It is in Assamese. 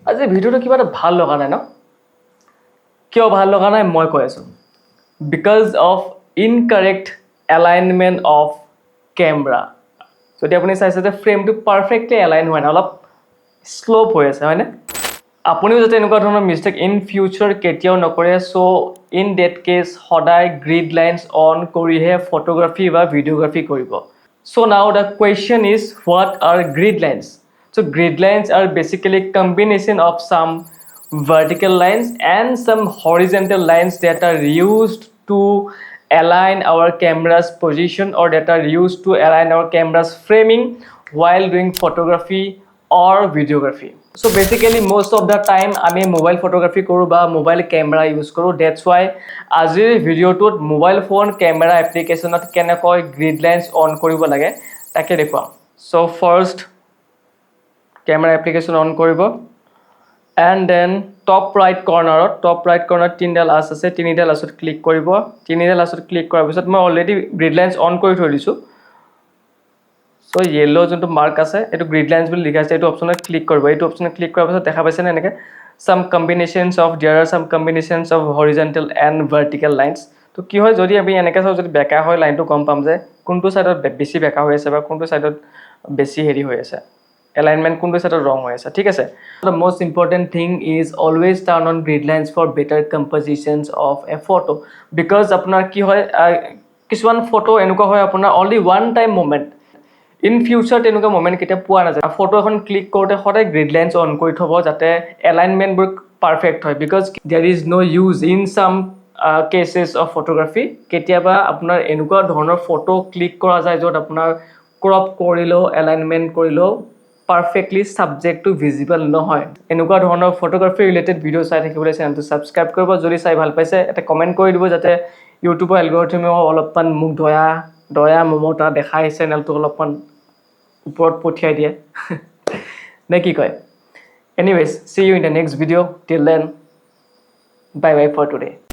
আজি ভিডিওটো কিবা এটা ভাল লগা নাই ন কিয় ভাল লগা নাই মই কৈ আছো because of incorrect alignment off camera যদি আপুনি চাইছে যে ফ্ৰেমটো পাৰফেক্টলি এলাইন হোৱা নাই অলপ শ্লোপ হৈ আছে হয়নে আপুনিও যাতে এনেকুৱা ধৰণৰ মিষ্টেক ইন ফিউচাৰ কেতিয়াও নকৰে চ' ইন ডেট কেছ সদায় গ্ৰিড লাইনছ অন কৰিহে ফটোগ্ৰাফী বা ভিডিঅ'গ্ৰাফী কৰিব চ' নাও the question is what are grid lines So grid lines are basically combination of some vertical lines and some horizontal lines that are used to align our camera's position or that are used to align our camera's framing while doing photography or videography. So basically most of the time আমি mobile photography কৰো বা mobile camera use কৰো that's why আজিৰ ভিডিওটোত mobile phone camera applicationত কেনেকৈ grid lines on কৰিব লাগে তাকে দেখুৱাম so first camera application on কৰিব and then top right corner তিনিডাল আছ আছে তিনিডাল আছত ক্লিক কৰিব তিনিডাল আছত ক্লিক কৰাৰ পিছত মই অলৰেডি গ্ৰিড লাইনছ অন কৰি থৈ দিছো সো yellow যোনটো মাৰ্ক আছে এটো গ্ৰিড লাইনছ বুলি লিখা আছে এটো অপচনত ক্লিক কৰিব এটো অপচনত ক্লিক কৰাৰ পিছত দেখা পাইছে না এনেকে some combinations of horizontal and vertical lines তো কি হয় যদি আমি এনেকে চাও যদি বেকা হয় লাইনটো কম পাম যে কোনটো সাইডত বেছি বেকা হৈ আছে বা কোনটো সাইডত বেছি হেৰি হৈ আছে alignment কোনটো সাইডত ৰং হৈ আছে ঠিক আছে the most important thing is always turn on grid lines for better compositions of a photo because আপোনাৰ কি হয় কিছুমান ফটো এনেকুৱা হয় আপোনাৰ only one time moment in future তেনেকুৱা moment কেতিয়া পোৱা নাযায় ফটো এখন ক্লিক কৰোতে সদায় গ্ৰিড লাইনছ অন কৰি থব যাতে এলাইনমেন্ট বোৰ পাৰফেক্ট হয় because there is no use in some cases of photography কেতিয়াবা আপোনাৰ এনেকুৱা ধৰণৰ ফটো ক্লিক কৰা যায় যত আপোনাৰ ক্ৰপ কৰিলো এলাইনমেন্ট কৰিলো perfectly subject to visible নহয় এনেকুৱা ধৰণৰ ফটোগ্ৰাফি ৰিলেটেড ভিডিও চাই থাকিবলৈ চেনেলটো সাবস্ক্ৰাইব কৰিব যদি চাই ভাল পাইছে এটা কমেন্ট কৰি দিব যাতে ইউটিউবৰ এলগৰিথমে অলপমান মুখ দয়া মমতা দেখাই চেনেলটো অলপমান ওপৰত পঠিয়াই দিয়ে নে কি কয় anyways see you in the next video till then bye bye for today